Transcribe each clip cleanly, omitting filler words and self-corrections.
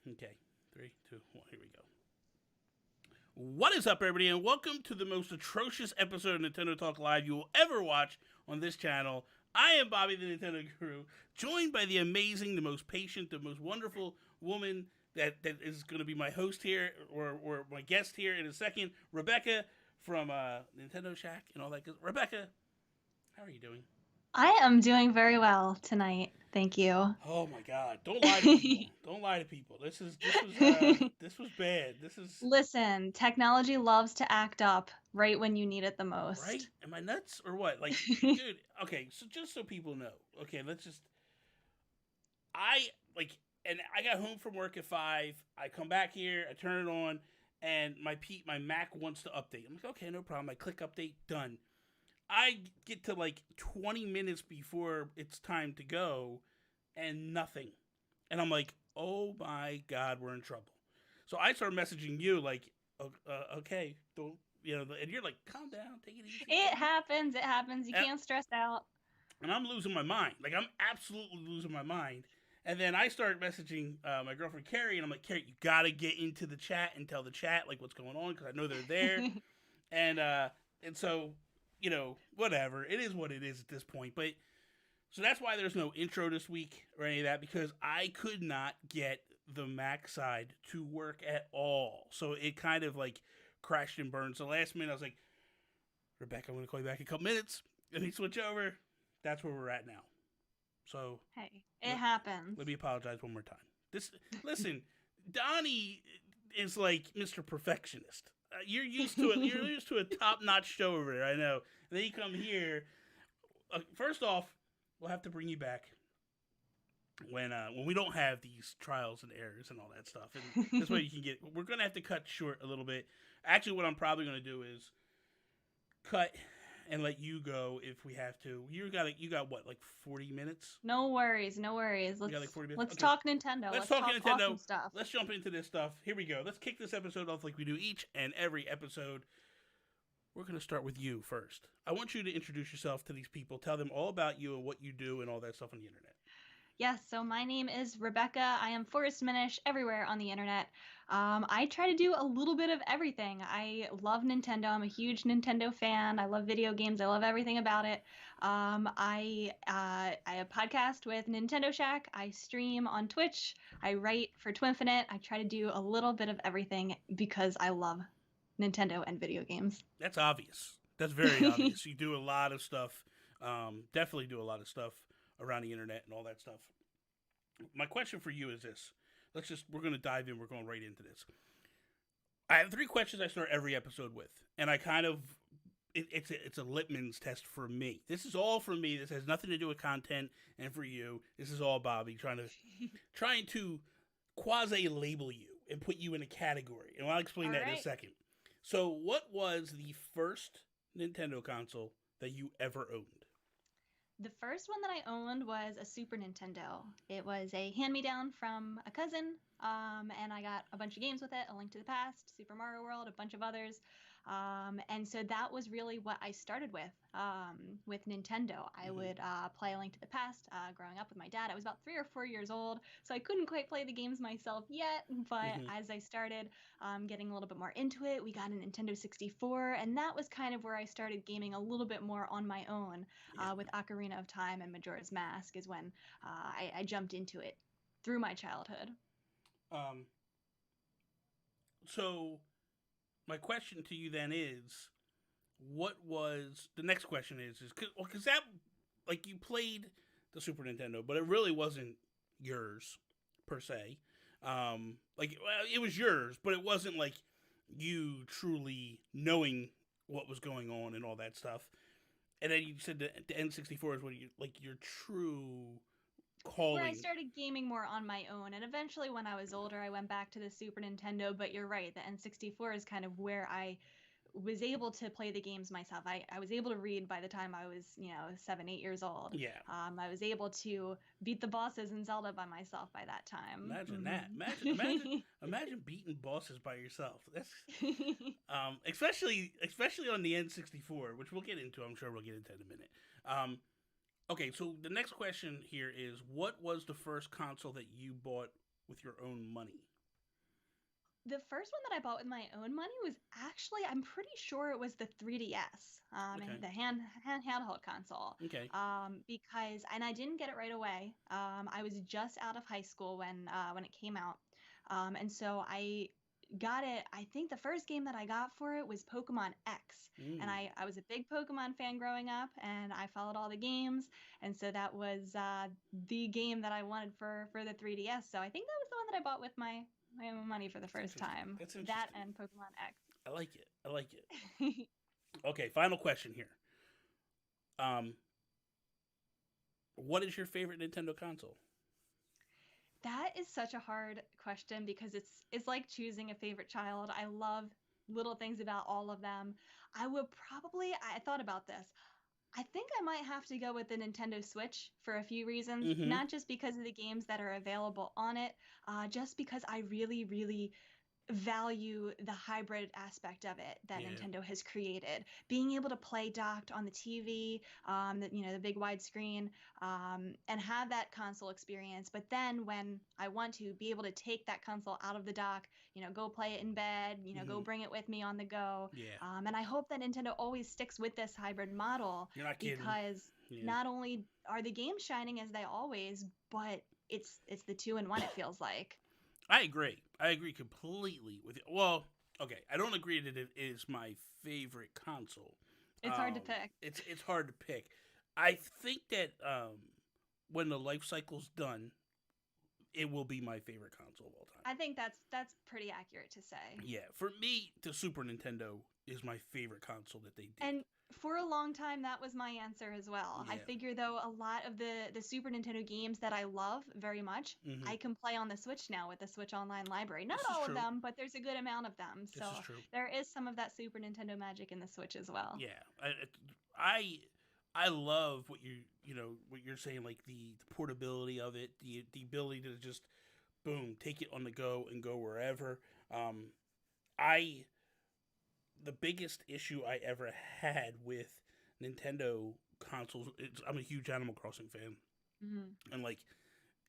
Okay, 3, 2, 1, here we go. What is up, everybody, and welcome to the most atrocious episode of Nintendo Talk Live you will ever watch on this channel. I am Bobby, the Nintendo Guru, joined by the amazing, the most patient, the most wonderful woman that is going to be my host here, or my guest here in a second, Rebecca from Nintendo Shack and all that good. Rebecca, how are you doing? I am doing very well tonight. Thank you. Oh my God! Don't lie to people. Don't lie to people. This was bad. This is Listen, technology loves to act up right when you need it the right. most. Am I nuts or what? Like, dude. Okay, so just so people know. Okay, let's just. I like, and I got home from work at 5. I come back here. I turn it on, and my Mac wants to update. I'm like, okay, no problem. I click update. Done. I get to like 20 minutes before it's time to go, and nothing. And I'm like, oh my God, we're in trouble. So I start messaging you like, okay, don't, and you're like, calm down, take it easy. It happens. It happens. You And, can't stress out. and I'm losing my mind. Like, I'm absolutely losing my mind. And then I start messaging my girlfriend Carrie, and I'm like, Carrie, you gotta get into the chat and tell the chat like what's going on because I know they're there. And so, whatever. It is what it is at this point. But so that's why there's no intro this week or any of that because I could not get the Mac side to work at all. So it kind of like crashed and burned. So last minute I was like, Rebecca, I'm going to call you back in a couple minutes. And he switch over. That's where we're at now. So Hey, it let, happens. let me apologize one more time. Listen, Donnie is like Mr. Perfectionist. You're used to it. You're used to a top-notch show over there. I know. And then you come here. First off, we'll have to bring you back when we don't have these trials and errors and all that stuff. And this way you can get. We're gonna have to cut short a little bit. Actually, what I'm probably gonna do is cut and let you go if we have to. You got what, like 40 minutes? No worries. No worries. You got like 40 minutes. Let's Okay. talk Nintendo. Let's Let's talk talk Nintendo. awesome stuff. Let's jump into this stuff. Here we go. Let's kick this episode off like we do each and every episode. We're going to start with you first. I want you to introduce yourself to these people. Tell them all about you and what you do and all that stuff on the internet. Yes, so my name is Rebecca. I am Forest Minish everywhere on the internet. I try to do a little bit of everything. I love Nintendo. I'm a huge Nintendo fan. I love video games. I love everything about it. I have a podcast with Nintendo Shack. I stream on Twitch. I write for Twinfinite. I try to do a little bit of everything because I love Nintendo and video games. That's obvious. That's very obvious. You do a lot of stuff. Definitely do a lot of stuff around the internet and all that stuff. My question for you is this. We're going to dive in. We're going right into this. I have 3 questions I start every episode with. And I kind of, it's a litmus test for me. This is all for me. This has nothing to do with content. And for you, this is all Bobby trying to quasi label you and put you in a category. And I'll explain All that in right. a second. So what was the first Nintendo console that you ever owned? The first one that I owned was a Super Nintendo. It was a hand-me-down from a cousin, and I got a bunch of games with it, A Link to the Past, Super Mario World, a bunch of others. And so that was really what I started with Nintendo. I would play A Link to the Past growing up with my dad. I was about 3 or 4 years old, so I couldn't quite play the games myself yet, but Mm-hmm. as I started getting a little bit more into it, we got a Nintendo 64, and that was kind of where I started gaming a little bit more on my own Yeah. with Ocarina of Time and Majora's Mask is when I jumped into it through my childhood. Um. So my question to you then is, what was the next question is because that, like, you played the Super Nintendo, but it really wasn't yours per se. Like, well, it was yours, but it wasn't like you truly knowing what was going on and all that stuff. And then you said the N64 is what you like your true Where I calling. started gaming more on my own, and eventually when I was older, I went back to the Super Nintendo. But you're right, the N64 is kind of where I was able to play the games myself. I was able to read by the time I was, 7, 8 years old. Yeah. I was able to beat the bosses in Zelda by myself by that time. Imagine that. Mhm. Imagine beating bosses by yourself. That's especially on the N64, which we'll get into. I'm sure we'll get into in a minute. Okay, so the next question here is, what was the first console that you bought with your own money? The first one that I bought with my own money was actually, I'm pretty sure it was the 3DS, Okay. and the handheld console. Okay. Because, and I didn't get it right away. I was just out of high school when it came out, and so I got it. I think the first game that I got for it was Pokemon X, and Mm. I was a big Pokemon fan growing up, and I followed all the games, and so that was the game that I wanted for the 3DS. So I think that was the one that I bought with my own money for the That's first interesting. time. That's That interesting. and Pokemon I like it. I like it. X. Okay, final question here. Um, what is your favorite Nintendo console? That is such a hard question because it's like choosing a favorite child. I love little things about all of them. I would probably, I thought about this. I think I might have to go with the Nintendo Switch for a few reasons. Mm-hmm. Not just because of the games that are available on it, just because I really, really value the hybrid aspect of it that Yeah. Nintendo has created. Being able to play docked on the TV, the big widescreen, and have that console experience. But then when I want to be able to take that console out of the dock, go play it in bed, go Mm-hmm. bring it with me on the go. Yeah. And I hope that Nintendo always sticks with this hybrid model You're not kidding. because Yeah. not only are the games shining as they always, but it's the two in one. It feels like. I agree. I agree completely with you. Well, okay, I don't agree that it is my favorite console. It's hard to pick. It's hard to pick. I think that when the life cycle's done, it will be my favorite console of all time. I think that's pretty accurate to say. Yeah, for me, the Super Nintendo is my favorite console that they did. And for a long time, that was my answer as well. I Yeah. figure though a lot of the Super Nintendo games that I love very much, Mm-hmm. I can play on the Switch now with the Switch Online library. Not This is all of true. them, but there's a good amount of them. This So is true. there is some of that Super Nintendo magic in the Switch as well. Yeah, I love what you're saying, like the portability of it, the ability to just boom take it on the go and go wherever. I The biggest issue I ever had with Nintendo consoles, I'm a huge Animal Crossing fan, Mm-hmm. and like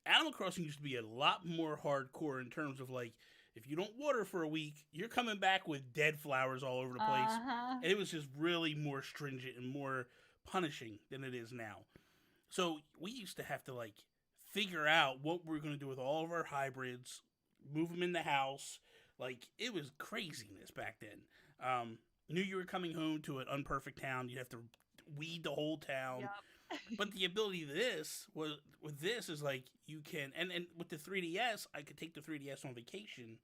Animal Crossing used to be a lot more hardcore in terms of like if you don't water for a week, you're coming back with dead flowers all over the place. Uh-huh. And it was just really more stringent and more punishing than it is now. So we used to have to like figure out what we are going to do with all of our hybrids, move them in the house. Like it was craziness back then. Knew you were coming home to an unperfect town, you'd have to weed the whole town. Yep. But the ability of this was with this is like you can and with the 3DS, I could take the 3DS on vacation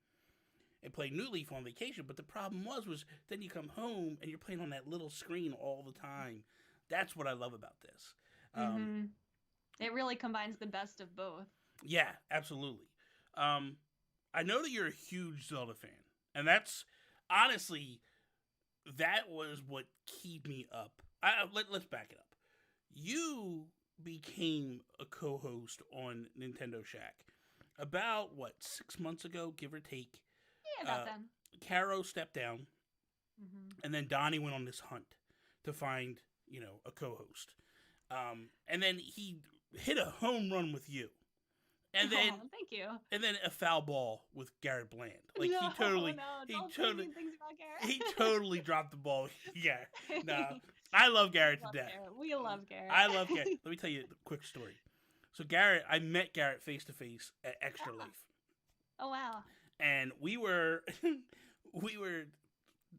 and play New Leaf on vacation. But the problem was then you come home and you're playing on that little screen all the time. That's what I love about this. Mm-hmm. It really combines the best of both. Yeah, absolutely. I know that you're a huge Zelda fan, and that's honestly that was what keyed me up. Let's back it up. You became a co-host on Nintendo Shack about what 6 months ago, give or take. Yeah, about then. Caro stepped down, Mm-hmm. and then Donnie went on this hunt to find a co-host. And then he hit a home run with you, and then thank you. and then a foul ball with Garrett Bland. Like no, he totally, no, he don't totally, say things about Garrett. he totally dropped the ball. Yeah, no, I love Garrett to death. We love Garrett. I love Garrett. Let me tell you a quick story. So I met Garrett face to face at Extra Life. Oh wow. And we were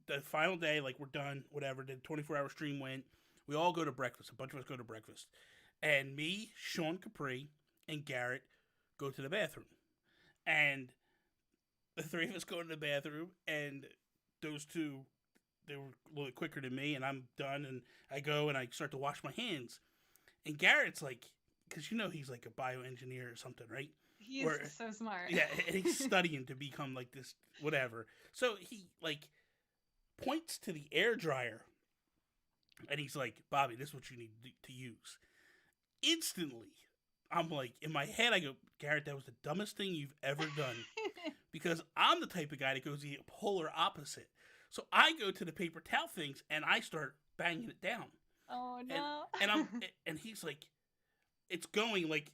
the final day, like we're done, whatever. The 24-hour stream went. We all go to breakfast. A bunch of us go to breakfast, and me, Sean Capri, and Garrett go to the bathroom, and the three of us go to the bathroom, and those two, they were a little bit quicker than me, and I'm done, and I go and I start to wash my hands, and Garrett's like, because he's like a bioengineer or something, right? He is so smart. Yeah, and he's studying to become like this, whatever. So he like points to the air dryer, and he's like, "Bobby, this is what you need to use." Instantly, I'm like, in my head, I go, "Garrett, that was the dumbest thing you've ever done," because I'm the type of guy that goes the polar opposite. So I go to the paper towel things and I start banging it down. Oh no! And he's like, it's going like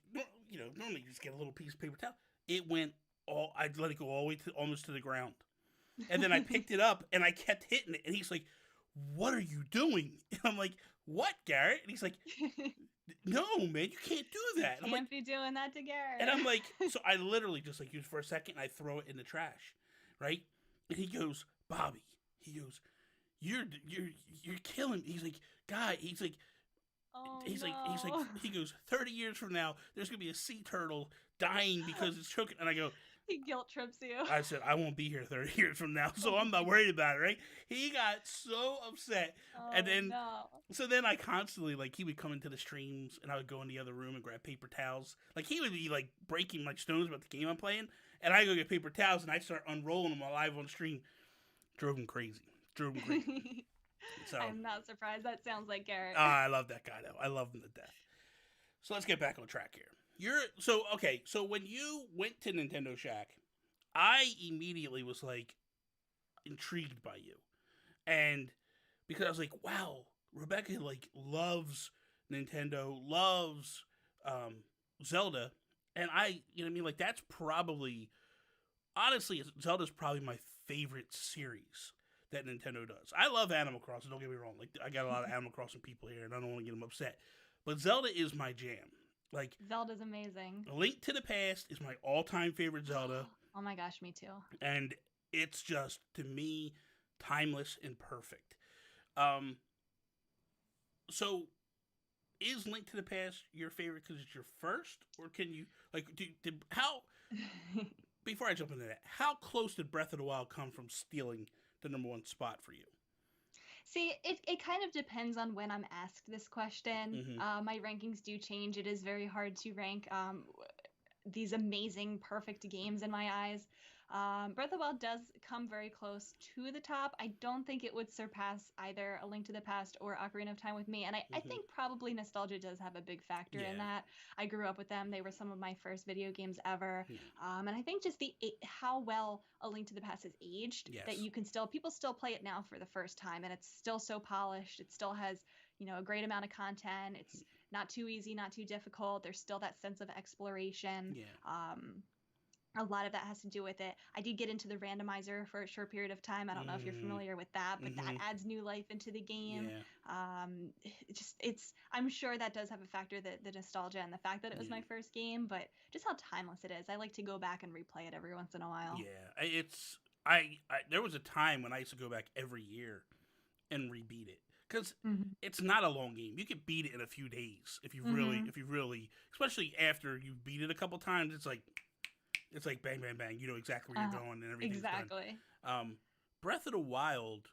normally you just get a little piece of paper towel. It went I'd let it go all the way to almost to the ground. And then I picked it up and I kept hitting it. And he's like, "What are you doing?" And I'm like, "What, Garrett?" And he's like, "No, man, you can't do that." And I'm Can't like, be doing that to Garrett. and I'm like, so I literally just like use for a second and I throw it in the trash, right? And he goes, "Bobby," he goes, "You're killing me." He's like, "Guy," Oh he's like, no. he goes, 30 years from now, there's gonna be a sea turtle dying because it's choking. And I go, He guilt trips you. I said, I won't be here 30 years from now, so Oh I'm my not worried about it, right? He got so upset. And Oh then, no. so then I constantly, like, he would come into the streams and I would go in the other room and grab paper towels. Like, he would be, like, breaking my stones about the game I'm playing. And I go get paper towels and I start unrolling them while live on stream. Drove him crazy. Drove him crazy. So, I'm not surprised. That sounds like Garrett. I love that guy, though. I love him to death. So let's get back on track here. So when you went to Nintendo Shack, I immediately was like intrigued by you. And because I was like, wow, Rebecca like loves Nintendo, loves Zelda, and I, you know what I mean, like that's probably honestly Zelda's probably my favorite series that Nintendo does. I love Animal Crossing, don't get me wrong. Like I got a lot of Animal Crossing people here and I don't want to get them upset. But Zelda is my jam. Like Zelda's amazing. A Link to the Past is my all-time favorite Zelda, Oh my gosh, me too. and it's just to me timeless and perfect. Um, so is Link to the Past your favorite because it's your first, or can you like how? Before I jump into that, how close did Breath of the Wild come from stealing the number one spot for you? See, it kind of depends on when I'm asked this question. Mm-hmm. My rankings do change. It is very hard to rank these amazing, perfect games in my eyes. Breath of the Wild does come very close to the top. I don't think it would surpass either A Link to the Past or Ocarina of Time with me. And I Mm-hmm. think probably nostalgia does have a big factor in Yeah. that. I grew up with them. They were some of my first video games ever. Yeah. And I think just how well A Link to the Past has aged, that Yes. you can people still play it now for the first time, and it's still so polished. It still has, a great amount of content. It's not too easy, not too difficult. There's still that sense of exploration. Yeah. A lot of that has to do with it. I did get into the randomizer for a short period of time. I don't know if you're familiar with that, but that adds new life into the game. Yeah. I'm sure that does have a factor, the nostalgia and the fact that it was my first game, but just how timeless it is. I like to go back and replay it every once in a while. Yeah. I there was a time when I used to go back every year and rebeat it because it's not a long game. You can beat it in a few days if you really, especially after you beat it a couple times. It's like bang, bang, bang. You know exactly where you're going and everything's exactly. done. Breath of the Wild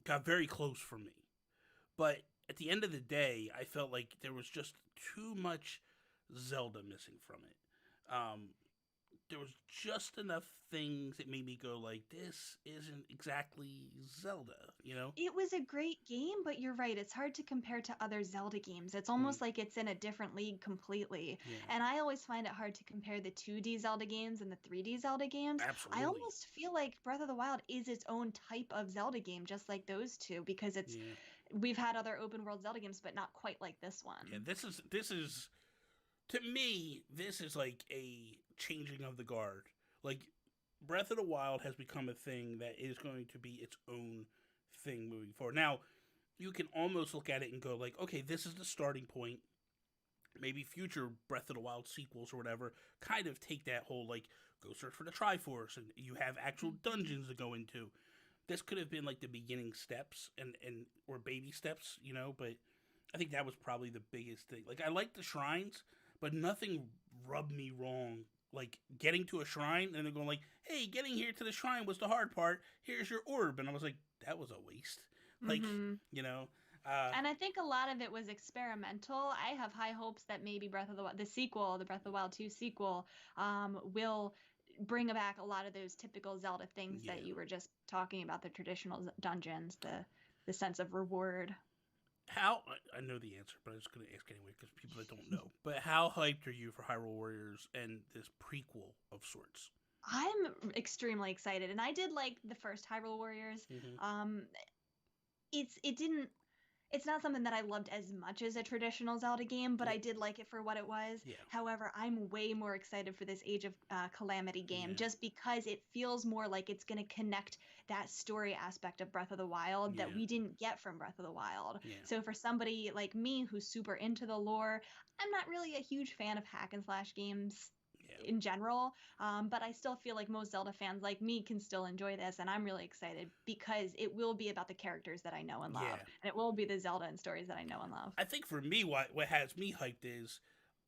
got very close for me. But at the end of the day, I felt like there was just too much Zelda missing from it. There was just enough things that made me go like, this isn't exactly Zelda, you know? It was a great game, but you're right. It's hard to compare to other Zelda games. It's almost like it's in a different league completely. Yeah. And I always find it hard to compare the 2D Zelda games and the 3D Zelda games. Absolutely. I almost feel like Breath of the Wild is its own type of Zelda game, just like those two, because we've had other open world Zelda games, but not quite like this one. Yeah, this is to me, this is like a changing of the guard. Like Breath of the Wild has become a thing that is going to be its own thing moving forward. Now, you can almost look at it and go like, okay, this is the starting point. Maybe future Breath of the Wild sequels or whatever kind of take that whole like go search for the Triforce and you have actual dungeons to go into. This could have been like the beginning steps and or baby steps, you know, but I think that was probably the biggest thing. Like I like the shrines, but nothing rubbed me wrong. Like getting to a shrine and they're going like, "Hey, getting here to the shrine was the hard part. Here's your orb," and I was like, "That was a waste." Like, you know. And I think a lot of it was experimental. I have high hopes that maybe Breath of the Wild, the sequel, the Breath of the Wild 2 sequel, will bring back a lot of those typical Zelda things that you were just talking about, the traditional dungeons, the sense of reward. How I know the answer, but I'm just going to ask anyway because people that don't know. But how hyped are you for Hyrule Warriors and this prequel of sorts? I'm extremely excited, and I did like the first Hyrule Warriors. it's not something that I loved as much as a traditional Zelda game, but Yeah. I did like it for what it was. Yeah. However, I'm way more excited for this Age of Calamity game Yeah. just because it feels more like it's going to connect that story aspect of Breath of the Wild that Yeah. we didn't get from Breath of the Wild. Yeah. So for somebody like me who's super into the lore, I'm not really a huge fan of hack and slash games Yeah. in general, but I still feel like most Zelda fans like me can still enjoy this, and I'm really excited because it will be about the characters that I know and love, Yeah. and it will be the Zelda and stories that I know and love. I think for me, what has me hyped is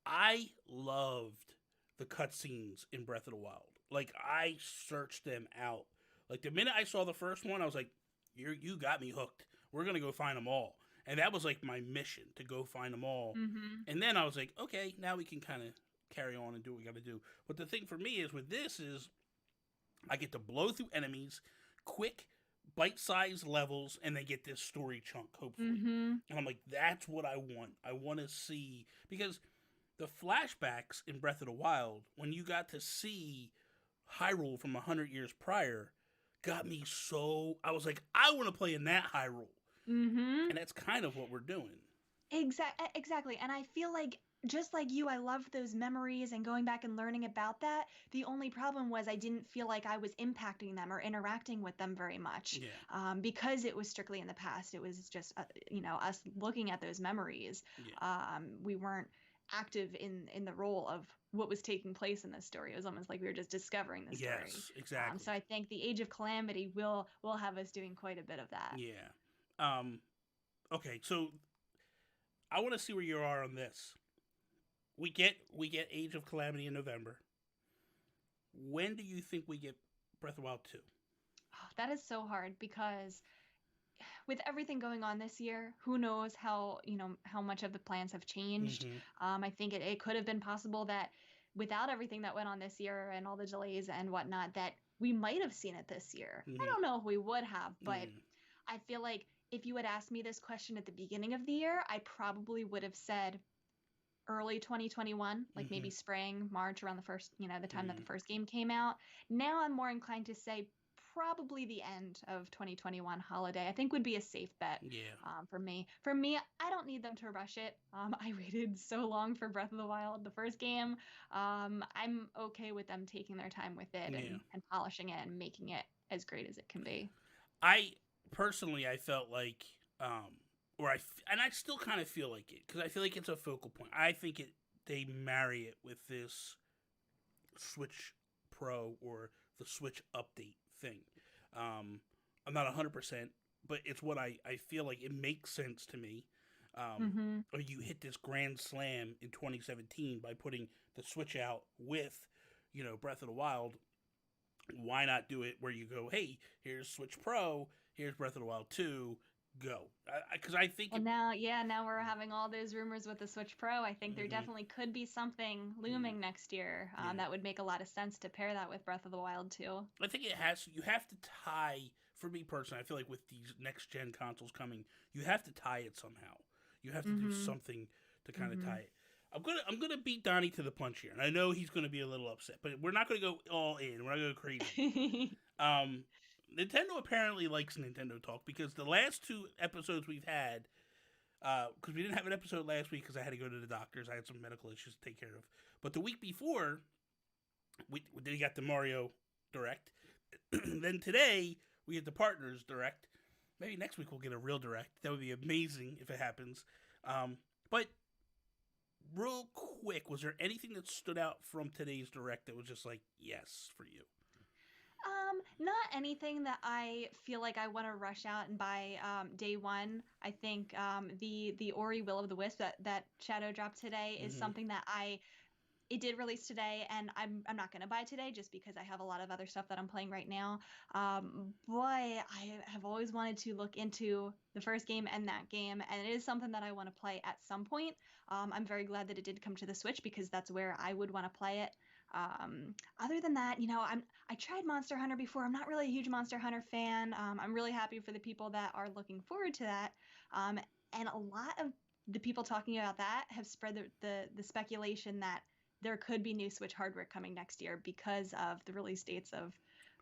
I loved the cutscenes in Breath of the Wild. Like I searched them out. Like the minute I saw the first one, I was like, you got me hooked. We're gonna go find them all." And that was like my mission to go find them all. Mm-hmm. And then I was like, okay, now we can kind of carry on and do what we got to do. But the thing for me is with this is I get to blow through enemies quick, bite-sized levels, and they get this story chunk, hopefully. Mm-hmm. And I'm like, that's what I want. I want to see, because the flashbacks in Breath of the Wild, when you got to see Hyrule from 100 years prior, got me so, I was like, I want to play in that Hyrule. Mm-hmm. And that's kind of what we're doing. Exactly. And I feel like just like you, I loved those memories and going back and learning about that. The only problem was I didn't feel like I was impacting them or interacting with them very much, Yeah. because it was strictly in the past. It was just us looking at those memories. Yeah. We weren't active in the role of what was taking place in this story. It was almost like we were just discovering the story. Yes, exactly. So I think the Age of Calamity will have us doing quite a bit of that. Yeah. Okay, so I want to see where you are on this. We get Age of Calamity in November. When do you think we get Breath of the Wild 2? Oh, that is so hard because with everything going on this year, who knows how much of the plans have changed. Mm-hmm. I think it could have been possible that without everything that went on this year and all the delays and whatnot, that we might have seen it this year. Mm-hmm. I don't know if we would have, but Mm-hmm. I feel like if you had asked me this question at the beginning of the year, I probably would have said early 2021, like maybe spring, March, around the first, the time that the first game came out. Now I'm more inclined to say probably the end of 2021 holiday, I think, would be a safe bet. Yeah. For me. For me, I don't need them to rush it. I waited so long for Breath of the Wild, the first game. I'm okay with them taking their time with it Yeah. and polishing it and making it as great as it can be. I personally, I felt like, and I still kind of feel like it because I feel like it's a focal point. I think they marry it with this Switch Pro or the Switch update thing. I'm not 100%, but it's what I feel like it makes sense to me. Or you hit this grand slam in 2017 by putting the Switch out with, Breath of the Wild. Why not do it where you go, hey, here's Switch Pro, here's Breath of the Wild 2, go. Because I think... And now we're having all those rumors with the Switch Pro. I think there definitely could be something looming next year that would make a lot of sense to pair that with Breath of the Wild too. I think you have to tie, for me personally, I feel like with these next-gen consoles coming, you have to tie it somehow. You have to do something to kind of tie it. I'm gonna beat Donnie to the punch here, and I know he's gonna be a little upset, but we're not gonna go all in. We're not gonna go crazy. Nintendo apparently likes Nintendo Talk because the last 2 episodes we've had, because we didn't have an episode last week because I had to go to the doctors. I had some medical issues to take care of. But the week before, we got the Mario Direct. Then today we get the Partners Direct. Maybe next week we'll get a real Direct. That would be amazing if it happens. But real quick, was there anything that stood out from today's Direct that was just like, yes, for you? Not anything that I feel like I want to rush out and buy day one. I think the Ori Will of the Wisp that Shadow dropped today is something that it did release today, and I'm not going to buy today just because I have a lot of other stuff that I'm playing right now. But I have always wanted to look into the first game and that game, and it is something that I want to play at some point. I'm very glad that it did come to the Switch because that's where I would want to play it. Other than that, I tried Monster Hunter before. I'm not really a huge Monster Hunter fan. I'm really happy for the people that are looking forward to that. And a lot of the people talking about that have spread the speculation that there could be new Switch hardware coming next year because of the release dates of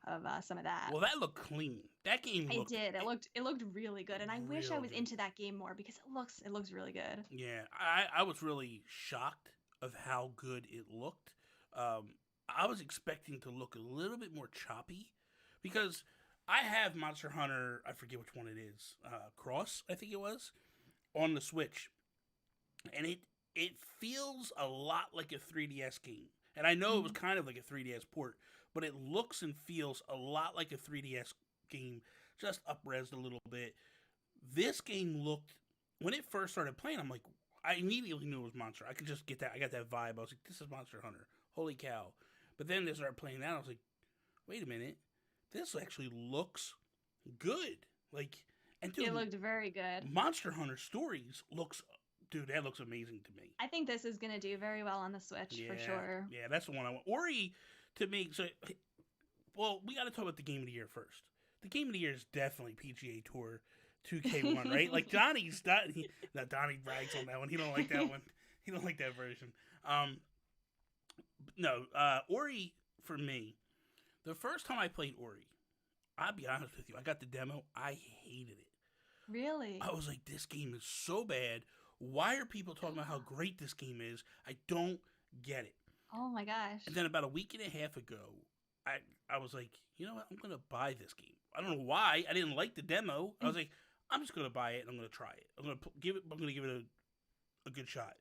of some of that. Well, that looked clean. That game It looked. did. It looked really good, and I wish I Real was good. into that game more because it looks really good. Yeah, I was really shocked of how good it looked. Um, I was expecting to look a little bit more choppy because I have Monster Hunter. I forget which one it is. Cross, I think it was, on the Switch, and it feels a lot like a 3DS game. And I know it was Mhm. kind of like a 3DS port, but it looks and feels a lot like a 3DS game, just up-resed a little bit. This game looked, when it first started playing, I'm like, I immediately knew it was Monster. I could just get that. I got that vibe. I was like, this is Monster Hunter. Holy cow! But then they started playing that. I was like, wait a minute, this actually looks good. Like, and dude, It looked very good. Monster Hunter Stories looks, dude, that looks amazing to me. I think this is gonna do very well on the Switch Yeah, for sure. yeah, that's the one I want. Ori, to me, so well, we got to talk about the game of the year first. The game of the year is definitely PGA Tour 2K1, right? Like Donnie's not. Now Donnie brags on that one. He don't like that one. He don't like that version. Um, no, Ori for me. The first time I played Ori, I'll be honest with you, I got the demo. I hated it. Really? I was like, this game is so bad. Why are people talking about how great this game is? I don't get it. Oh my gosh. And then about a week and a half ago, I was like, you know what? I'm gonna buy this game. I don't know why. I didn't like the demo. I was like, I'm just gonna buy it and I'm gonna try it. I'm gonna give it a good shot.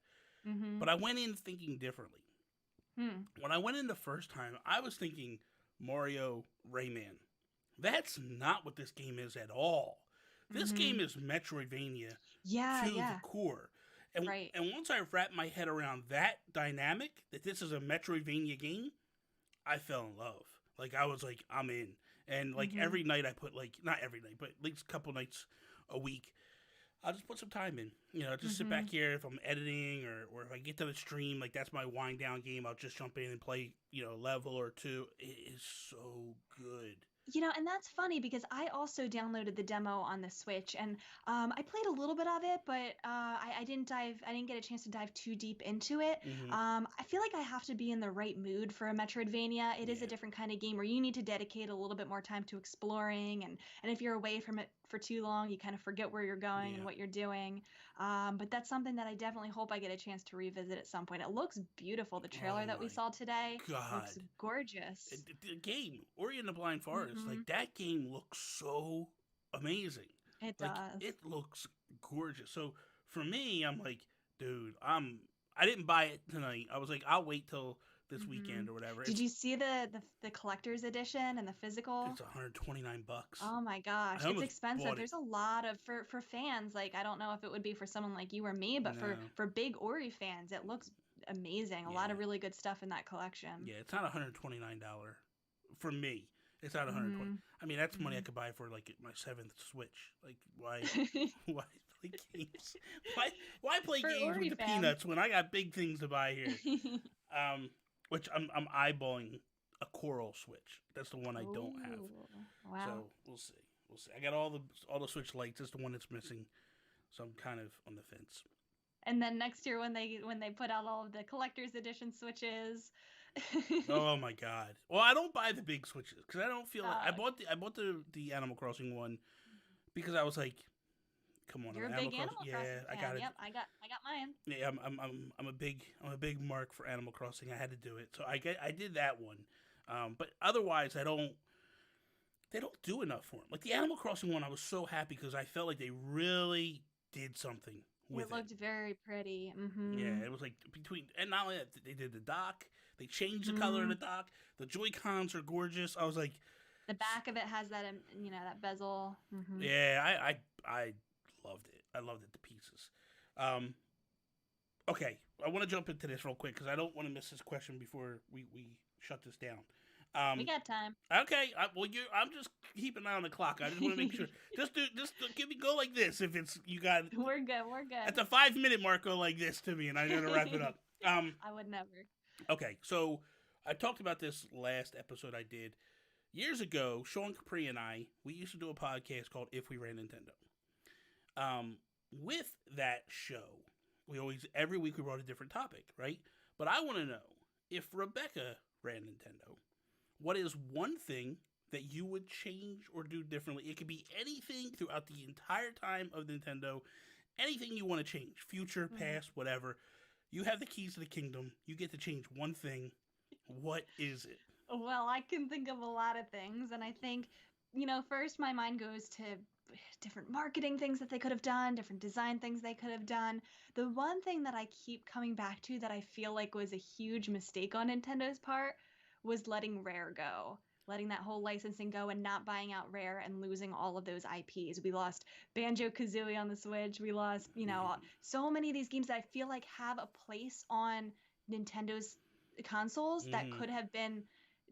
Mm-hmm. But I went in thinking differently. When I went in the first time, I was thinking Mario Rayman. That's not what this game is at all. This game is Metroidvania Yeah, to yeah. the core. And, Right. and once I wrapped my head around that dynamic, that this is a Metroidvania game, I fell in love. Like, I was like, I'm in. And, like, every night I put, like, not every night, but at least a couple nights a week, I'll just put some time in. You know, just sit back here if I'm editing or if I get to the stream, like, that's my wind down game. I'll just jump in and play, you know, a level or two. It is so good. And that's funny because I also downloaded the demo on the Switch, and I played a little bit of it, but I didn't get a chance to dive too deep into it. I feel like I have to be in the right mood for a Metroidvania. It is a different kind of game where you need to dedicate a little bit more time to exploring, and if you're away from it for too long, you kind of forget where you're going and what you're doing. But that's something that I definitely hope I get a chance to revisit at some point. It looks beautiful. The trailer that we saw today looks gorgeous. The game, Ori and the Blind Forest, like that game looks so amazing. It like, does. It looks gorgeous. So for me, I'm like, dude, I didn't buy it tonight. I was like, I'll wait till this weekend or whatever. Did you see the collector's edition and the physical? It's $129. Oh my gosh, it's expensive. There's a lot of for fans. Like, I don't know if it would be for someone like you or me, but for big Ori fans, it looks amazing. A lot of really good stuff in that collection. Yeah, it's not $129 for me. It's not 120. I mean, that's money I could buy for like my 7th Switch. Like, why play games? Why play For games Ori with the fans. peanuts when I got big things to buy here? Which I'm eyeballing a Coral Switch. That's the one I don't have. Wow. So we'll see. We'll see. I got all the Switch lights. It's the one that's missing. So I'm kind of on the fence. And then next year when they put out all of the collector's edition Switches. Oh my god! Well, I don't buy the big Switches because I don't feel. I bought the Animal Crossing one because I was like, "Come on, You're a big Animal Crossing fan. I got it. Yep, I got mine. Yeah, I'm a big mark for Animal Crossing. I had to do it, so I did that one. But otherwise, they don't do enough for them. Like the Animal Crossing one, I was so happy because I felt like they really did something with it. It looked very pretty. Yeah, it was like and not only that, they did the dock. They changed the color of the dock. The Joy-Cons are gorgeous. I was like, the back of it has that that bezel. Yeah, I loved it. I loved it to pieces. Okay, I want to jump into this real quick because I don't want to miss this question before we shut this down. We got time. Okay, I'm just keeping an eye on the clock. I just want to make sure. Just give me go like this. If it's you got. We're good. We're good. At the 5-minute mark, go like this to me, and I'm gonna wrap it up. I would never. Okay, so I talked about this last episode I did years ago. Sean Capri and we used to do a podcast called If We Ran Nintendo. With that show, every week we brought a different topic, right? But I want to know if Rebecca ran Nintendo, what is one thing that you would change or do differently? It could be anything throughout the entire time of Nintendo, anything you want to change, future, past, whatever. You have the keys to the kingdom. You get to change one thing. What is it? Well, I can think of a lot of things, and I think, first my mind goes to different marketing things that they could have done, different design things they could have done. The one thing that I keep coming back to that I feel like was a huge mistake on Nintendo's part was letting Rare go. Letting that whole licensing go and not buying out Rare and losing all of those IPs. We lost Banjo-Kazooie on the Switch. We lost, so many of these games that I feel like have a place on Nintendo's consoles that Mm-hmm. could have been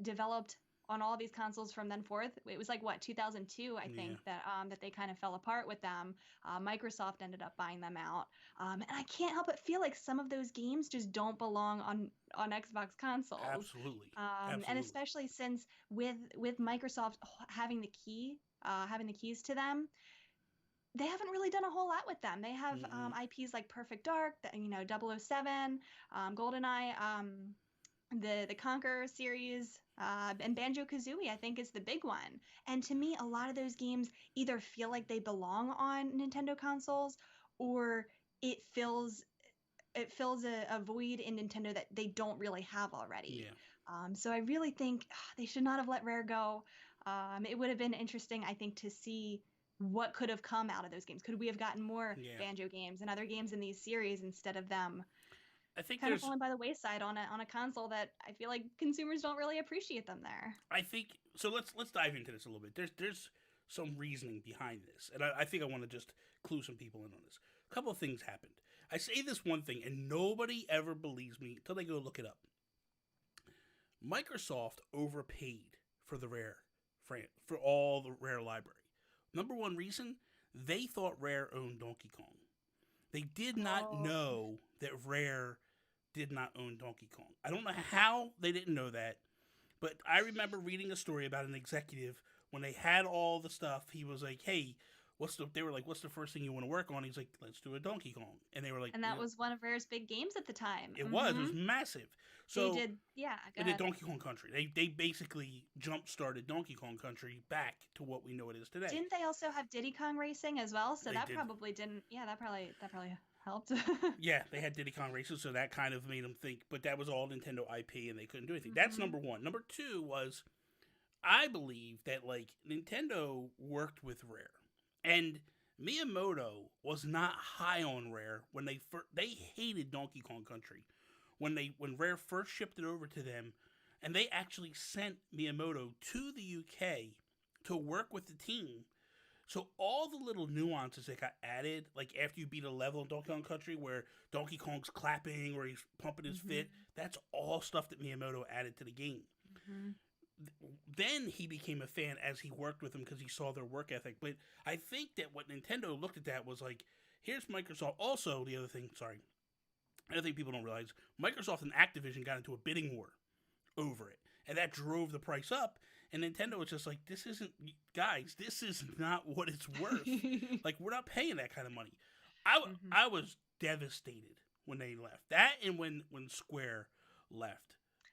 developed on all these consoles from then forth. It was like what, 2002, I Yeah. think, that they kind of fell apart with them. Microsoft ended up buying them out, and I can't help but feel like some of those games just don't belong on Xbox consoles. Absolutely. And Absolutely. especially since with Microsoft having having the keys to them, they haven't really done a whole lot with them. They have Mm-mm. IPs like Perfect Dark, 007, GoldenEye, the Conquer series, and Banjo Kazooie, I think, is the big one. And to me, a lot of those games either feel like they belong on Nintendo consoles, or it fills a void in Nintendo that they don't really have already. Yeah. So I really think they should not have let Rare go. It would have been interesting, I think, to see what could have come out of those games. Could we have gotten more Yeah. Banjo games and other games in these series instead of them I think kind of there's falling by the wayside on a console that I feel like consumers don't really appreciate them there? I think so. Let's dive into this a little bit. There's some reasoning behind this, and I think I want to just clue some people in on this. A couple of things happened. I say this one thing, and nobody ever believes me until they go look it up. Microsoft overpaid for the for all the Rare library. Number one reason, they thought Rare owned Donkey Kong. They did not Oh. know that Rare did not own Donkey Kong. I don't know how they didn't know that, but I remember reading a story about an executive when they had all the stuff. He was like, "Hey, They were like, "What's the first thing you want to work on?" He's like, "Let's do a Donkey Kong." And they were like, And that was one of Rare's big games at the time. it was massive. They So did, yeah, go they did ahead. Donkey Kong Country. They basically jump started Donkey Kong Country back to what we know it is today. Didn't they also have Diddy Kong Racing as well? So They that did. probably didn't, yeah, that probably helped. Yeah, they had Diddy Kong Racing, so that kind of made them think. But that was all Nintendo IP, and they couldn't do anything. That's number one. Number two was I believe that like Nintendo worked with Rare, and Miyamoto was not high on Rare when they hated Donkey Kong Country when Rare first shipped it over to them, and they actually sent Miyamoto to the UK to work with the team. So all the little nuances that got added, like after you beat a level in Donkey Kong Country where Donkey Kong's clapping or he's pumping his fit, that's all stuff that Miyamoto added to the game. Then he became a fan as he worked with them because he saw their work ethic. But I think that what Nintendo looked at that was like, here's Microsoft. Also, the other thing, people don't realize, Microsoft and Activision got into a bidding war over it, and that drove the price up. And Nintendo was just like, this isn't, guys, this is not what it's worth. Like, we're not paying that kind of money. I was devastated when they left. That and when Square left.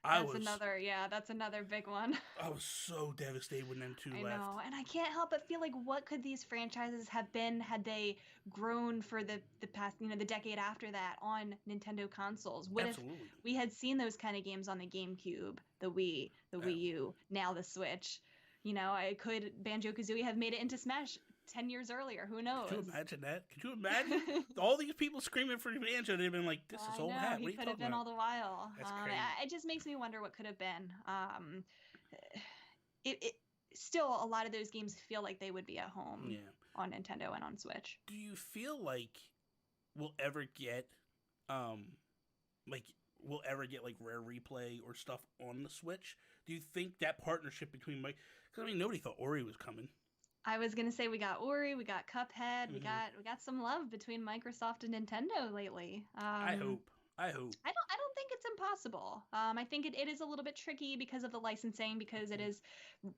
That's another big one. I was so devastated when them two I left. know, and I can't help but feel like what could these franchises have been had they grown for the past, the decade after that on Nintendo consoles? What if Absolutely. we had seen those kind of games on the GameCube, the Wii, the Wii U, now the Switch? I could Banjo-Kazooie have made it into Smash 10 years earlier? Who knows? Could you imagine that? Could you imagine all these people screaming for Banjo? They've been like, "This is old hat." What He are you could have talking been about? all the while. That's crazy. It just makes me wonder what could have been. It still, a lot of those games feel like they would be at home Yeah. on Nintendo and on Switch. Do you feel like we'll ever get, like like Rare Replay or stuff on the Switch? Do you think that partnership between Mike? Because I mean, nobody thought Ori was coming. I was gonna say we got Ori, we got Cuphead, we Mhm. got some love between Microsoft and Nintendo lately. I hope. I don't think it's impossible. I think it is a little bit tricky because of the licensing, because it is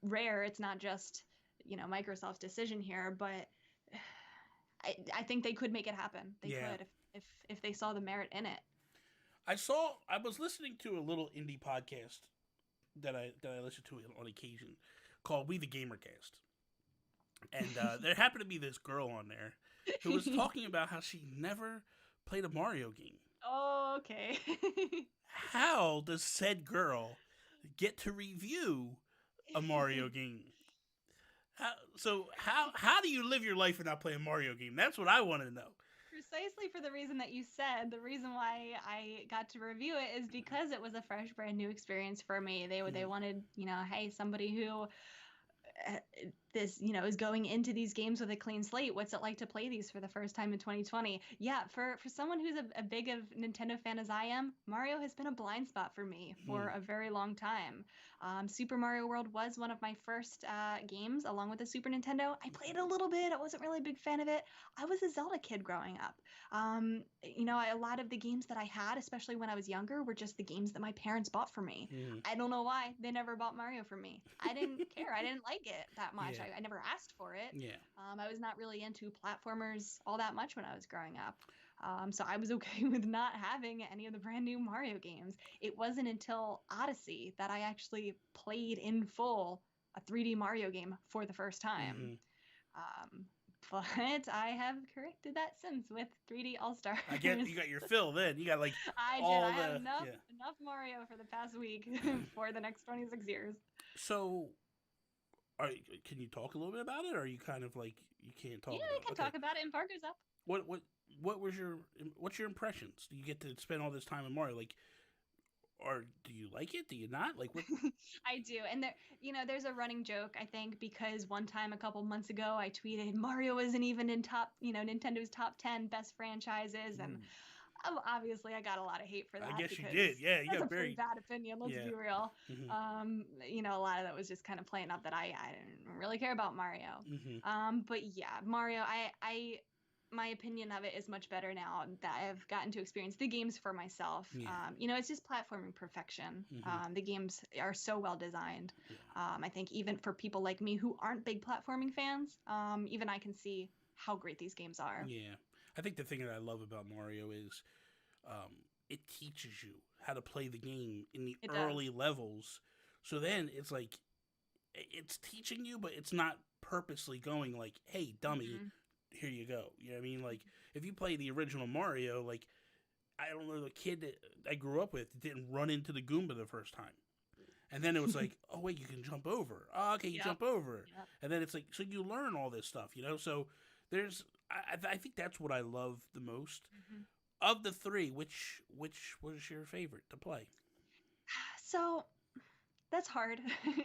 Rare. It's not just Microsoft's decision here, but I think they could make it happen. They Yeah. could if they saw the merit in it. I was listening to a little indie podcast that I listen to on occasion. called We the Gamercast. And there happened to be this girl on there who was talking about how she never played a Mario game. Oh, okay. How does said girl get to review a Mario game? How do you live your life and not play a Mario game? That's what I want to know. Precisely for the reason that you said. The reason why I got to review it is because it was a fresh, brand new experience for me. They wanted, hey, somebody who is going into these games with a clean slate. What's it like to play these for the first time in 2020? Yeah, for someone who's a big of Nintendo fan as I am, Mario has been a blind spot for me for a very long time. Super Mario World was one of my first games along with the Super Nintendo. I played a little bit. I wasn't really a big fan of it. I was a Zelda kid growing up. A lot of the games that I had, especially when I was younger, were just the games that my parents bought for me. I don't know why they never bought Mario for me. I didn't care. I didn't like it that much. Yeah. I never asked for it. Yeah. I was not really into platformers all that much when I was growing up. So I was okay with not having any of the brand new Mario games. It wasn't until Odyssey that I actually played in full a 3D Mario game for the first time. But I have corrected that since with 3D All-Stars. I get you got your fill then. You got like I had enough Mario for the past week for the next 26 years. So can you talk a little bit about it, or are you kind of like you can't talk? Yeah, I can talk about it. Embargo's up. What's your impressions? Do you get to spend all this time in Mario? Like, or do you like it? Do you not like what? I do, and there's a running joke I think because one time a couple months ago I tweeted Mario isn't even in Nintendo's top 10 best franchises, and obviously I got a lot of hate for that. I guess you did. Yeah, you got a pretty bad opinion. Let's be real. A lot of that was just kind of playing up that I didn't really care about Mario. But yeah, Mario, my opinion of it is much better now that I've gotten to experience the games for myself. It's just platforming perfection. The games are so well designed. I think even for people like me who aren't big platforming fans, even I can see how great these games are. Yeah. I think the thing that I love about Mario is it teaches you how to play the game in the early levels. So then it's like, it's teaching you, but it's not purposely going like, hey, dummy, here you go. You know what I mean? Like, if you play the original Mario, like, I don't know, the kid that I grew up with didn't run into the Goomba the first time. And then it was like, oh, wait, you can jump over. Oh, okay, you jump over. And then it's like, so you learn all this stuff, So there's, I think that's what I love the most. Of the three, which was your favorite to play? So that's hard.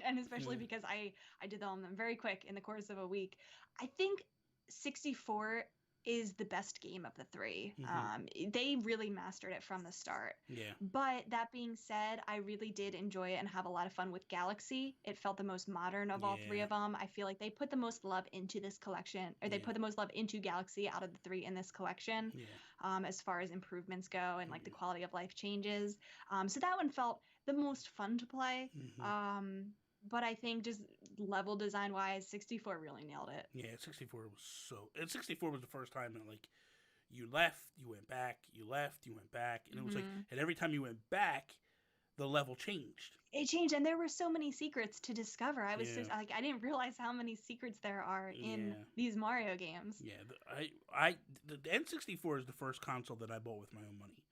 And especially because I did all of them very quick in the course of a week. I think 64 is the best game of the three. They really mastered it from the start. Yeah. But that being said, I really did enjoy it and have a lot of fun with Galaxy. It felt the most modern of all three of them. I feel like they put the most love into this collection, or they put the most love into Galaxy out of the three in this collection, as far as improvements go and like the quality of life changes. So that one felt the most fun to play. But I think just level design wise, 64 really nailed it. Yeah, 64 and 64 was the first time that like you left, you went back, you left, you went back, and it was like, and every time you went back, the level changed. It changed, and there were so many secrets to discover. I was just like, I didn't realize how many secrets there are in these Mario games. Yeah, the N64 is the first console that I bought with my own money,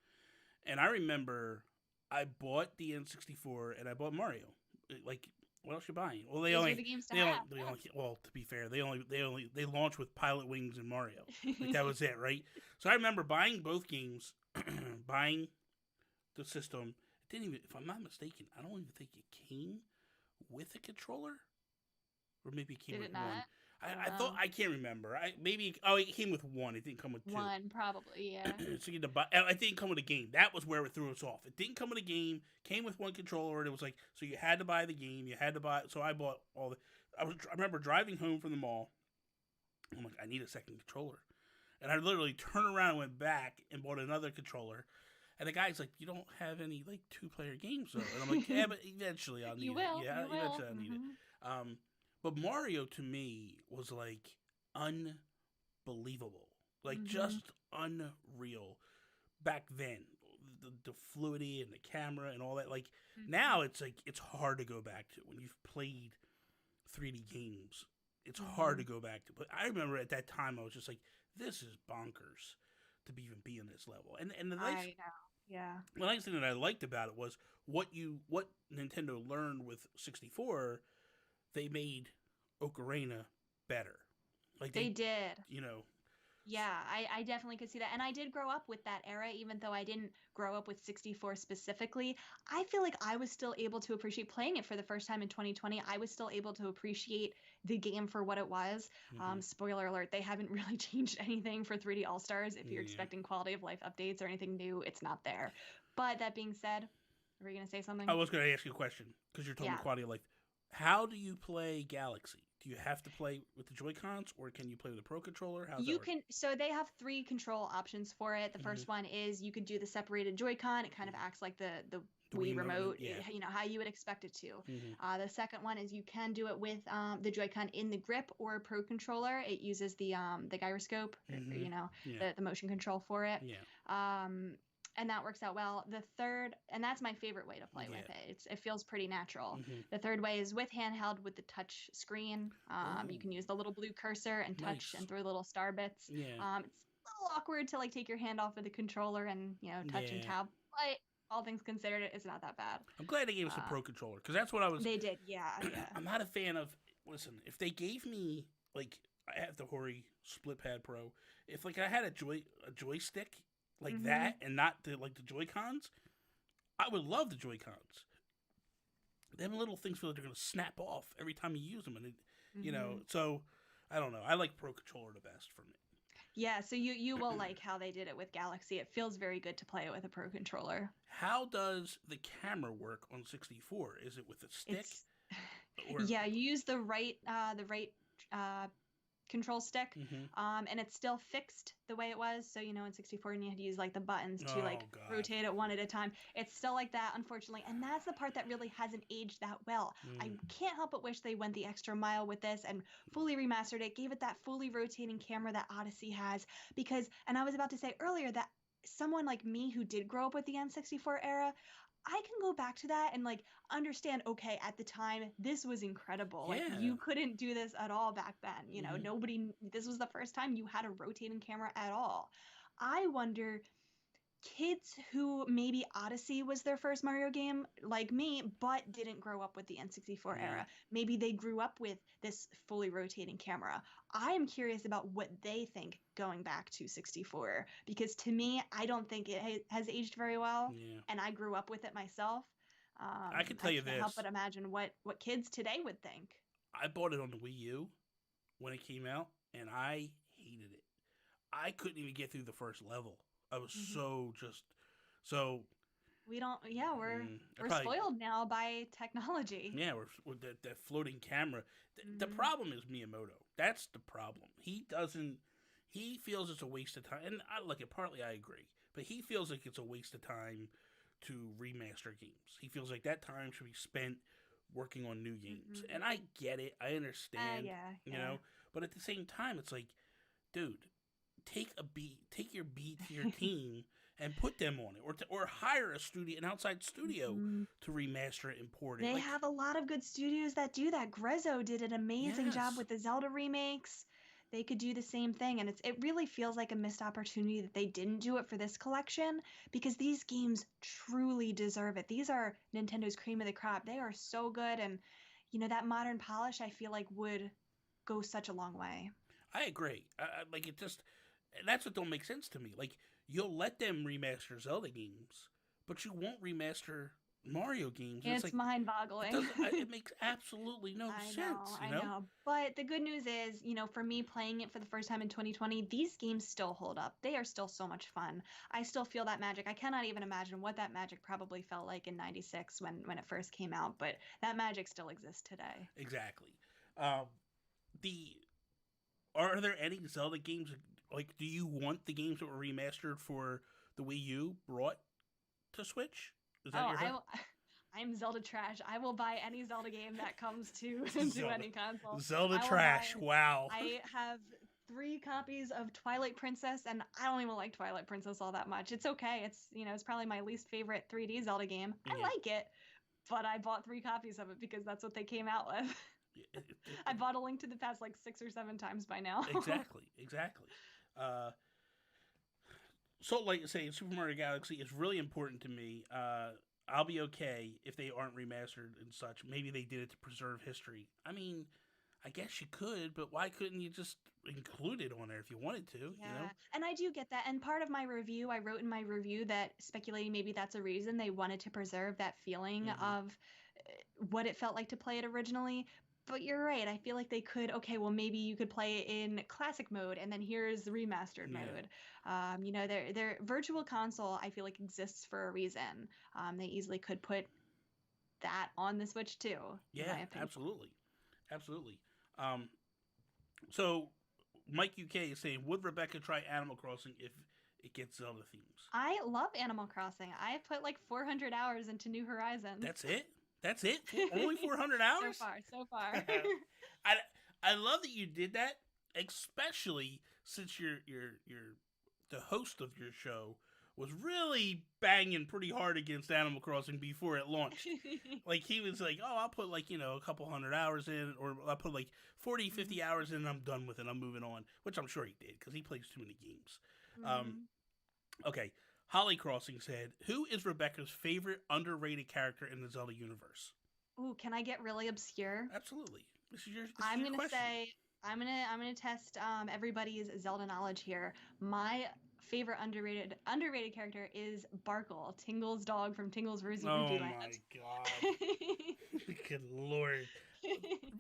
and I remember I bought the N64 and I bought Mario, like. What else you buying? Well, well, to be fair, they launched with Pilot Wings and Mario. Like that was it, right? So I remember buying both games, buying the system. It didn't even, if I'm not mistaken, I don't even think it came with a controller, or maybe it came with one. I thought, I can't remember. It came with one. It didn't come with two. One, probably, yeah. So you had to buy. It didn't come with a game. That was where it threw us off. It didn't come with a game. Came with one controller, and it was like, so you had to buy the game. You had to buy. So I bought all the. I remember driving home from the mall. I'm like, I need a second controller, and I literally turned around and went back and bought another controller. And the guy's like, you don't have any like 2-player games, though. And I'm like, yeah, but eventually I'll need it. Yeah, eventually I'll need it. But Mario, to me, was, like, unbelievable. Like, just unreal back then. The fluidity and the camera and all that. Like, now it's, like, it's hard to go back to when you've played 3D games, it's hard to Mm-hmm. go back to. But I remember at that time, I was just like, this is bonkers to even be in this level. And I know. Yeah. the nice thing that I liked about it was what Nintendo learned with 64. They made Ocarina better. Like They they, did. you know, Yeah, I definitely could see that. And I did grow up with that era, even though I didn't grow up with 64 specifically. I feel like I was still able to appreciate playing it for the first time in 2020. I was still able to appreciate the game for what it was. mm-hmm. Spoiler alert, they haven't really changed anything for 3D All Stars. If you're Yeah. expecting quality of life updates or anything new, it's not there. But that being said, were you going to say I something? was going to ask you a question because you're talking Yeah. about quality of life. How do you play Galaxy? Do you have to play with the Joy Cons, or can you play with a Pro Controller? How's that You work? can, so they have three control options for it. The Mm-hmm. first one is you could do the separated Joy-Con. It kind of acts like the The Wii Wii remote, remote, yeah. you know, how you would expect it to. Mm-hmm. The second one is you can do it with the Joy-Con in the grip or Pro Controller. It uses the gyroscope, or, Mm-hmm. you know, Yeah. the motion control for it. Yeah. Um, and that works out well. The third, and that's my favorite way to play Yeah. with it. It feels pretty natural. Mm-hmm. The third way is with handheld with the touch screen. You Oh, can use the little blue cursor and touch nice. and throw little star bits. Yeah. It's a little awkward to like take your hand off of the controller and touch and Yeah. tab, but all things considered, it's not that bad. I'm glad they gave us the Uh, Pro Controller because that's what I was. they did, yeah, yeah. I'm not a fan of. Listen, if they gave me like I have the Hori Split Pad Pro, if like I had a joystick like Mm-hmm. that and not the Joy Cons, I would love the Joy Cons. Them little things feel like they're gonna snap off every time you use them, and Mm-hmm. so I don't know. I like Pro Controller the best for me. Yeah, so you will like how they did it with Galaxy. It feels very good to play it with a Pro Controller. How does the camera work on 64? Is it with a stick It's or? yeah, you use the right uh, control stick, Mm-hmm. and it's still fixed the way it was. So in 64, and you had to use like the buttons to Oh like God. rotate it one at a time. It's still like that, unfortunately, and that's the part that really hasn't aged that well. I Mm. can't help but wish they went the extra mile with this and fully remastered it, gave it that fully rotating camera that Odyssey has. Because, and I was about to say earlier that someone like me who did grow up with the N64 era, I can go back to that and like understand, okay, at the time this was incredible. Like Yeah. you couldn't do this at all back then. Mhm. Nobody, this was the first time you had a rotating camera at all. I wonder, kids who maybe Odyssey was their first Mario game, like me, but didn't grow up with the N64 Yeah. era. Maybe they grew up with this fully rotating camera. I am curious about what they think going back to 64, because to me, I don't think it has aged very well, Yeah. and I grew up with it myself. I can tell I you can't help this. but imagine what kids today would think. I bought it on the Wii U when it came out, and I hated it. I couldn't even get through the first level. I was Mhm. so. We don't, yeah, I we're probably spoiled now by technology. yeah. We're with that floating camera. The Mhm. problem is Miyamoto. That's the problem. He doesn't. He feels it's a waste of time, and I look at partly I agree, but he feels like it's a waste of time to remaster games. He feels like that time should be spent working on new games, Mhm. and I get it. I understand, Yeah, you yeah. know, but at the same time, it's like, dude, take your B tier team and put them on it, or hire an outside studio Mhm. to remaster it and port it. They Like, have a lot of good studios that do that. Grezzo did an amazing job yes, with the Zelda remakes. They could do the same thing, and it really feels like a missed opportunity that they didn't do it for this collection, because these games truly deserve it. These are Nintendo's cream of the crop. They are so good, and that modern polish I feel like would go such a long way. I agree. Like it just, and that's what don't make sense to me. Like you'll let them remaster Zelda games, but you won't remaster Mario games. And it's It's like it mind-boggling. doesn't. It makes absolutely no I know, sense. You I know? know. But the good news is, for me playing it for the first time in 2020, these games still hold up. They are still so much fun. I still feel that magic. I cannot even imagine what that magic probably felt like in 96 when it first came out, but that magic still exists today. Exactly. Um, the are there any Zelda games like? Do you want the games that were remastered for the Wii U brought to Switch? Is that Oh, your I'm Zelda trash. I will buy any Zelda game that comes to to Zelda any console. Zelda I will buy trash? Wow. I have 3 copies of Twilight Princess, and I don't even like Twilight Princess all that much. It's okay. It's probably my least favorite 3D Zelda game. I Yeah. like it, but I bought 3 copies of it because that's what they came out with. I bought A Link to the Past like 6 or 7 times by now. Exactly. Uh, so, like I say, Super Mario Galaxy is really important to me. I'll be okay if they aren't remastered and such. Maybe they did it to preserve history. I mean, I guess you could, but why couldn't you just include it on there if you wanted to? Yeah, You know? and I do get that. And part of my review, I wrote in my review that speculating maybe that's a reason they wanted to preserve that feeling Mm-hmm. of what it felt like to play it originally. But you're right. I feel like they could, okay, well, maybe you could play it in classic mode, and then here's the remastered Yeah. mode. Their virtual console, I feel like exists for a reason. They easily could put that on the Switch too, in Yeah. my opinion. Absolutely. Um, so Mike UK is saying, would Rebecca try Animal Crossing if it gets Zelda themes? I love Animal Crossing. I put like 400 hours into New Horizons. That's it. That's it. Only 400 hours. So far. I I love that you did that, especially since you're the host of your show was really banging pretty hard against Animal Crossing before it launched. Like he was like, "Oh, I'll put like, a couple hundred hours in, or I'll put like 40, 50 hours in and I'm done with it. I'm moving on," which I'm sure he did because he plays too many games. Um, okay. Holly Crossing said, "Who is Rebecca's favorite underrated character in the Zelda universe?" Ooh, can I get really obscure? Absolutely. This is your I'm your gonna question. say I'm gonna test everybody's Zelda knowledge here. My favorite underrated character is Barkle, Tingle's dog from Tingle's Rosy Oh Rupee my Land. god. Good lord.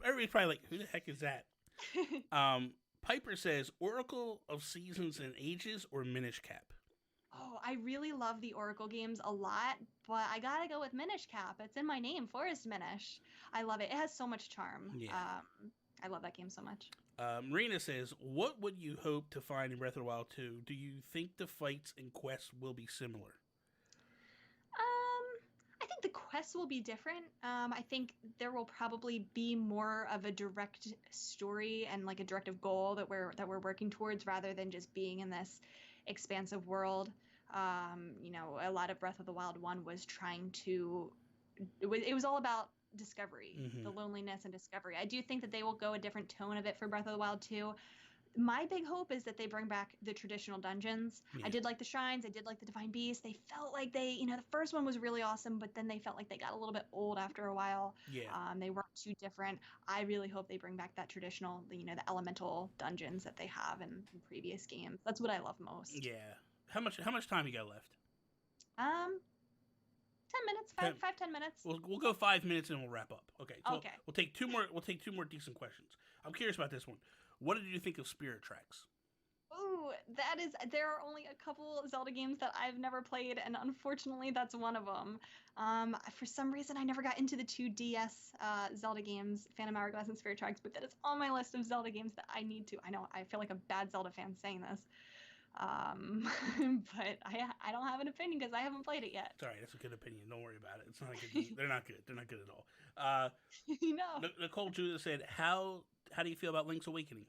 Everybody's probably like, who the heck is that? Piper says, Oracle of Seasons and Ages or Minish Cap? Oh, I really love the Oracle games a lot, but I gotta go with Minish Cap. It's in my name, Forest Minish. I love it. It has so much charm. Yeah. I love that game so much. Marina says, what would you hope to find in Breath of the Wild 2? Do you think the fights and quests will be similar? I think the quests will be different. I think there will probably be more of a direct story and like a directive goal that we're working towards rather than just being in this expansive world. A lot of Breath of the Wild 1 was trying to it was all about discovery, Mm-hmm. the loneliness and discovery. I do think that they will go a different tone of it for Breath of the Wild 2. My big hope is that they bring back the traditional dungeons. Yeah. I did like the shrines. I did like the Divine Beast. They felt like the first one was really awesome, but then they felt like they got a little bit old after a while. Yeah. They weren't too different. I really hope they bring back that traditional, the elemental dungeons that they have in previous games. That's what I love most. Yeah. How much time you got left? 10 minutes, 10 minutes. We'll go 5 minutes and we'll wrap up. Okay. So Okay. We'll take two more. We'll take two more decent questions. I'm curious about this one. What did you think of Spirit Tracks? Ooh, there are only a couple Zelda games that I've never played, and unfortunately, that's one of them. For some reason, I never got into the 2DS Zelda games, Phantom Hourglass and Spirit Tracks, but that is on my list of Zelda games that I need to. I know, I feel like a bad Zelda fan saying this. But I don't have an opinion because I haven't played it yet. It's alright, that's a good opinion. Don't worry about it. It's not a good game. They're not good. They're not good at all. No. Nicole Judah said, how do you feel about Link's Awakening?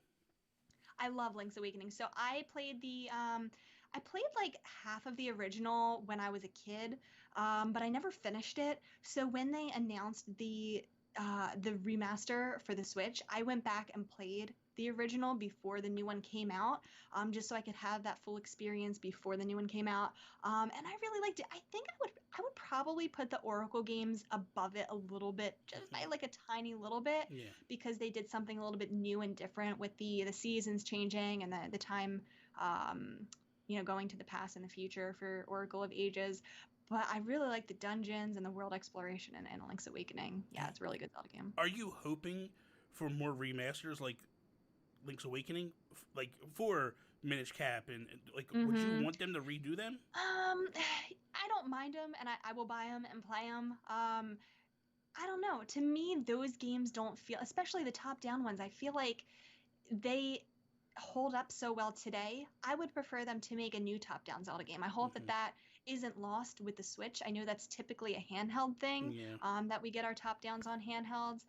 I love Link's Awakening. So I played like half of the original when I was a kid, but I never finished it. So when they announced the remaster for the Switch, I went back and played the original before the new one came out, just so I could have that full experience before the new one came out. And I really liked it. I think I would probably put the Oracle games above it a little bit, just by like a tiny little bit, Yeah. because they did something a little bit new and different with the seasons changing and the time, going to the past and the future for Oracle of Ages. But I really like the dungeons and the world exploration and Link's Awakening. Yeah, it's a really good Zelda game. Are you hoping for more remasters like Link's Awakening, like for Minish Cap, and like would you want them to redo them? I don't mind them, and I will buy them and play them. I don't know. To me, those games don't feel, especially the top-down ones. I feel like they hold up so well today, I would prefer them to make a new top-down Zelda game. I hope that that isn't lost with the Switch. I know that's typically a handheld thing, Yeah. that we get our top-downs on handhelds.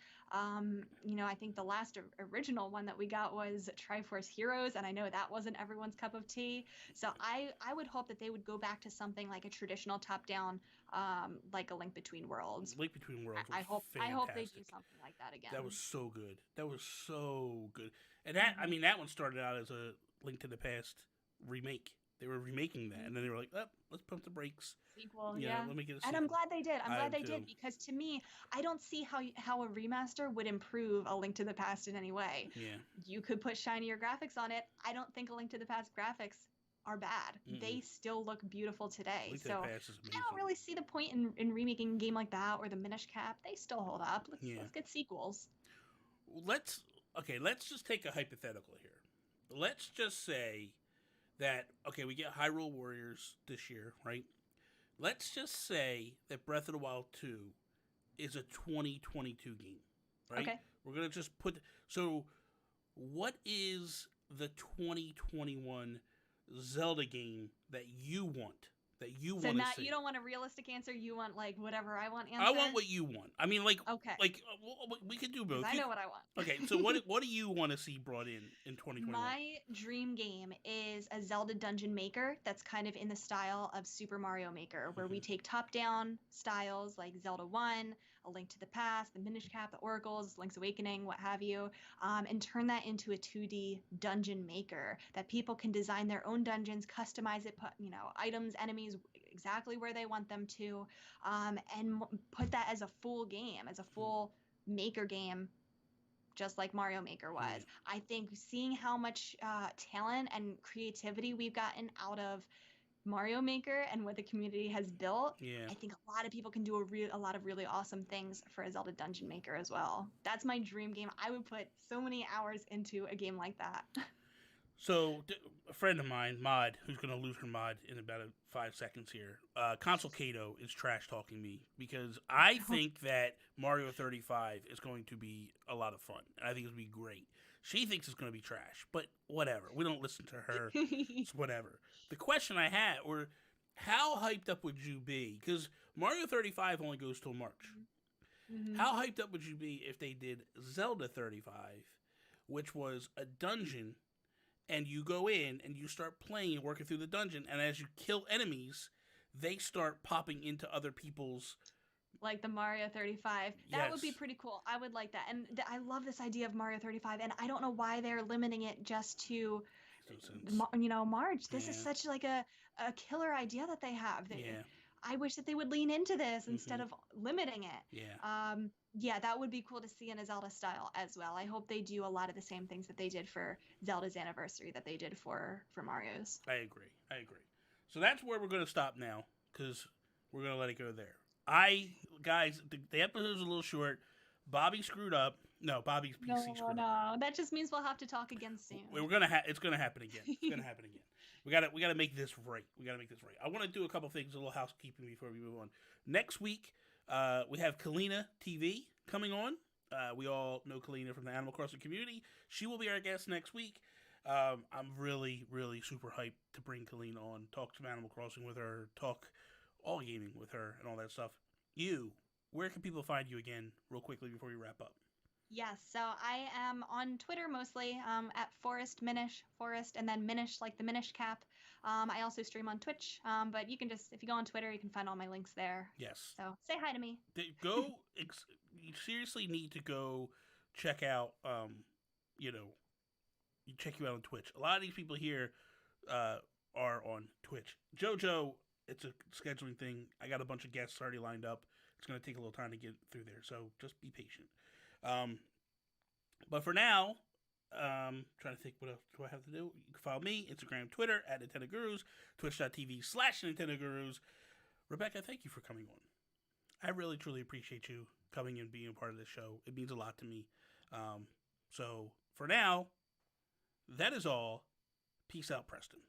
I think the last original one that we got was Triforce Heroes, and I know that wasn't everyone's cup of tea. So I would hope that they would go back to something like a traditional top-down, like A Link Between Worlds. Link Between Worlds was I hope they fantastic. do something like that again. That was so good. That was so good. And that, I mean, that one started out as a Link to the Past remake. They were remaking that, and then they were like, "Oh, let's pump the brakes." Sequel, Yeah, yeah. let me get a And sequel. I'm glad they did. I'm I glad am they too. did, because to me, I don't see how a remaster would improve A Link to the Past in any way. Yeah. You could put shinier graphics on it. I don't think A Link to the Past graphics are bad. They still look beautiful today. Link to So the Past is amazing. I don't really see the point in remaking a game like that or the Minish Cap. They still hold up. Let's get sequels. Let's just take a hypothetical here. Let's just say that we get Hyrule Warriors this year, right? Let's just say that Breath of the Wild 2 is a 2022 game, right? Okay. We're going to just put so what is the 2021 Zelda game that you want? So not, you don't want a realistic answer. You want like whatever I want answer. I want what you want. I mean, like, okay, we could do both. I know what I want. Okay, so what do you want to see brought in 2021? My dream game is a Zelda Dungeon Maker that's kind of in the style of Super Mario Maker, where we take top-down styles like Zelda 1, A Link to the Past, the Minish Cap, the Oracles, Link's Awakening, what have you, and turn that into a 2D dungeon maker that people can design their own dungeons, customize it, put items, enemies exactly where they want them to, and put that as a full game, as a full maker game, just like Mario Maker was. Yeah. I think seeing how much talent and creativity we've gotten out of Mario Maker and what the community has built, I think a lot of people can do a lot of really awesome things for a Zelda Dungeon Maker as well. That's my dream game. I would put so many hours into a game like that. So, a friend of mine, Mod, who's going to lose her mod in about 5 seconds here, Console Kato is trash talking me because I think that Mario 35 is going to be a lot of fun. I think it's going to be great. She thinks it's going to be trash, but whatever. We don't listen to her. It's whatever. The question I had, or how hyped up would you be? Because Mario 35 only goes till March. How hyped up would you be if they did Zelda 35, which was a dungeon, and you go in and you start playing and working through the dungeon, and as you kill enemies, they start popping into other people's... Like the Mario 35. That would be pretty cool. I would like that. And I love this idea of Mario 35, and I don't know why they're limiting it just to, March. This is such like a killer idea that they have. I wish that they would lean into this instead of limiting it. That would be cool to see in a Zelda style as well. I hope they do a lot of the same things that they did for Zelda's anniversary that they did for Mario's. I agree. So that's where we're going to stop now, because we're going to let it go there. Guys, the episode's a little short. Bobby screwed up. No, Bobby's PC screwed up. No, that just means we'll have to talk again soon. It's gonna happen again. It's gonna happen again. We gotta make this right. I want to do a couple things, a little housekeeping before we move on. Next week, we have Kalina TV coming on. We all know Kalina from the Animal Crossing community. She will be our guest next week. I'm really, really super hyped to bring Kalina on, talk some Animal Crossing with her, talk all gaming with her, and all that stuff. Where can people find you again, real quickly, before we wrap up? Yes, so I am on Twitter mostly, at Forest Minish, and then Minish like the Minish Cap. I also stream on Twitch, but you can just, if you go on Twitter, you can find all my links there. Yes. So say hi to me. You seriously need to go check out, you check you out on Twitch. A lot of these people here are on Twitch. JoJo, it's a scheduling thing. I got a bunch of guests already lined up. It's going to take a little time to get through there, so just be patient. But for now, trying to think what else do I have to do. You can follow me, Instagram, Twitter, at Nintendo Gurus, twitch.tv/Nintendo Gurus. Rebecca, thank you for coming on. I really, truly appreciate you coming and being a part of this show. It means a lot to me. So for now, that is all. Peace out, Preston.